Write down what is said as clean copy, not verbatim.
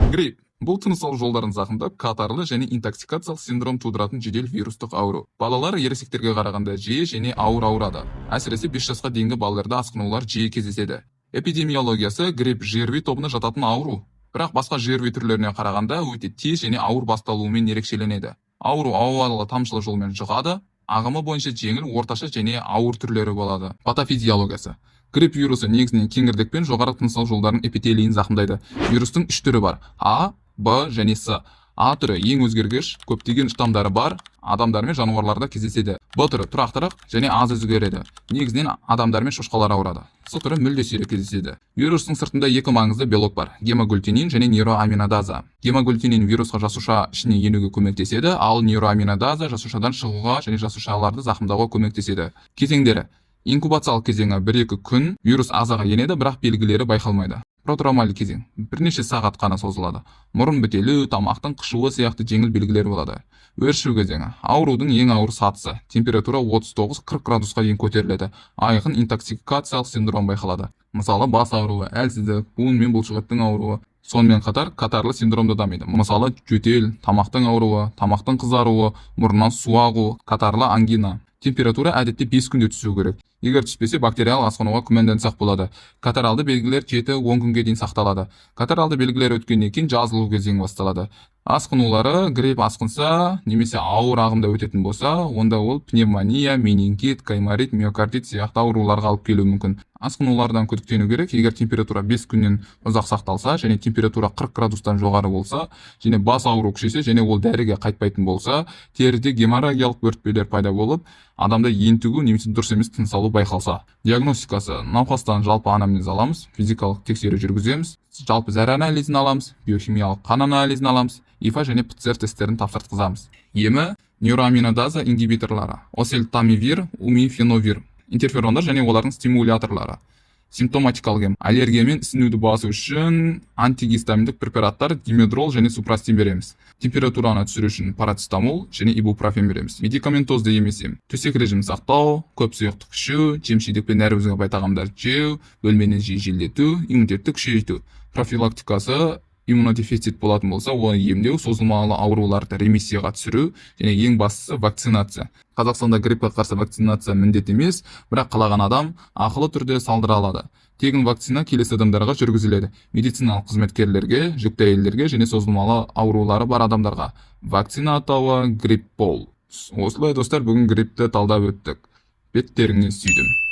Грипп бұл тыныс алу жолдарын зақымдап, қатарлы және интоксикациялық синдром тудыратын жедел вирустық ауру. Балалар ересектерге қарағанда жиі және ауыр ауырады. Әсіресе 5 жасқа дейінгі балаларда асқынулар жиі кездеседі. Эпидемиологиясы грипп ЖРВИ тобына жататын ауру. Бірақ басқа ЖРВИ түрлеріне қарағанда өте тез және ауыр басталуымен ерекшеленеді. Ауру ауалы тамшылы жолмен жұғады, ағымы бойынша жеңіл, орташа және ауыр түрлері болады. Патофизиологиясы. Грипп вирусы негізінен кеңірдек пен жоғары тыныс алу жолдарының эпителийін зақымдайды. Вирустың 3 түрі бар: А, Б және С. А түрі ең өзгергіш, көптеген штамдары бар, адамдар мен жануарларда кездеседі. Б түрі тұрақтырақ және аз өзгереді. Негізінен адамдар мен шошқалар ауырады. С түрі мүлде сирек кездеседі. Вирустың сыртында 2 маңызды белок бар: гемоглютинин және нейроаминодаза. Гемоглютинин вирусқа жасуша ішіне енуге көмектеседі, ал нейроаминодаза жасушадан шығуға және жасушаларды зақымдауға көмектеседі. Кезеңдері: инкубациялық кезеңі 1-2 күн, вирус ағзаға енеді, бірақ белгілері байқалмайды. Протромальды кезең бірнеше сағат қана созылады. Мұрын бітелу, тамақтың қышуы сияқты жеңіл белгілер болады. Өршу кезеңі аурудың ең ауыр сатысы. Температура 39-40 градусқа дейін көтеріледі. Айқын интоксикациялық синдром байқалады. Мысалы, бас ауруы, әлсіздік, буын мен бұлшықеттің ауруы. Сонымен қатар қатарлы синдромда дамиды. Мысалы, жөтел, тамақтың ауруы, тамақтың қызаруы, мұрыннан су ағу, қатарлы ангина. Температура әдетте 5 күнде түсу керек. Егер түспесе, бактериялық асқынуға күмәндансақ болады. Катаралды белгілер 7-10 күнге дейін сақталады. Катаралды белгілер өткеннен кейін жазылу кезеңі басталады. Асқынулары грипп асқынса немесе ауыр ағымда өтетін болса, онда ол пневмония, менингит, гайморит, миокардит сияқты ауруларға алып келуі мүмкін. Асқынулардан күдіктену керек. Егер температура 5 күннен ұзақ сақталса және температура 40 градустан жоғары болса, және бас ауыру күшейсе және ол дәріге қайтпайтын болса, теріде геморрагиялық бөртпелер пайда болып, адамда ентігу немесе дұрыс емес тыныс алу байқалса. Диагностикасы: науқастан жалпы анамнез аламыз, физикалық тексеру жүргіземіз, жалпы зәр анализін аламыз, биохимиялық қан анализін аламыз, ИФА және ПЦР тесттерін тапсыртқызамыз. Емі: нейроаминодаза ингибиторлары, оселтамивир, умифеновир, интерферондар және олардың стимуляторлары. Симптоматикалық ем: аллергия мен ісінуді басу үшін антигистаминдік препараттар димедрол және супрастин береміз. Температураны түсіру үшін парацетамол және ибупрофен береміз. Медикаментозды емес ем: төсек режим сақтау, көп сұйықтық ішу, жемшелдік пен нәр бай тағамдар жеу, бөлмені жиі желдету, иммунитетті күшейту. Профилактикасы: иммунодефицит болатын болса, оны емдеу, созылмалы ауруларды ремиссияға түсіру және ең бастысы вакцинация. Қазақстанда гриппқа қарсы вакцинация міндет емес, бірақ қалаған адам ақылы түрде салдыра алады. Тегін вакцина келесі адамдарға жүргізіледі: медициналық қызметкерлерге, жүкті әйелдерге және созылмалы аурулары бар адамдарға. Вакцина атауы гриппол. Осылай достар, бүгін гриппті талдап өттік. Беттеріңнен сүйдім.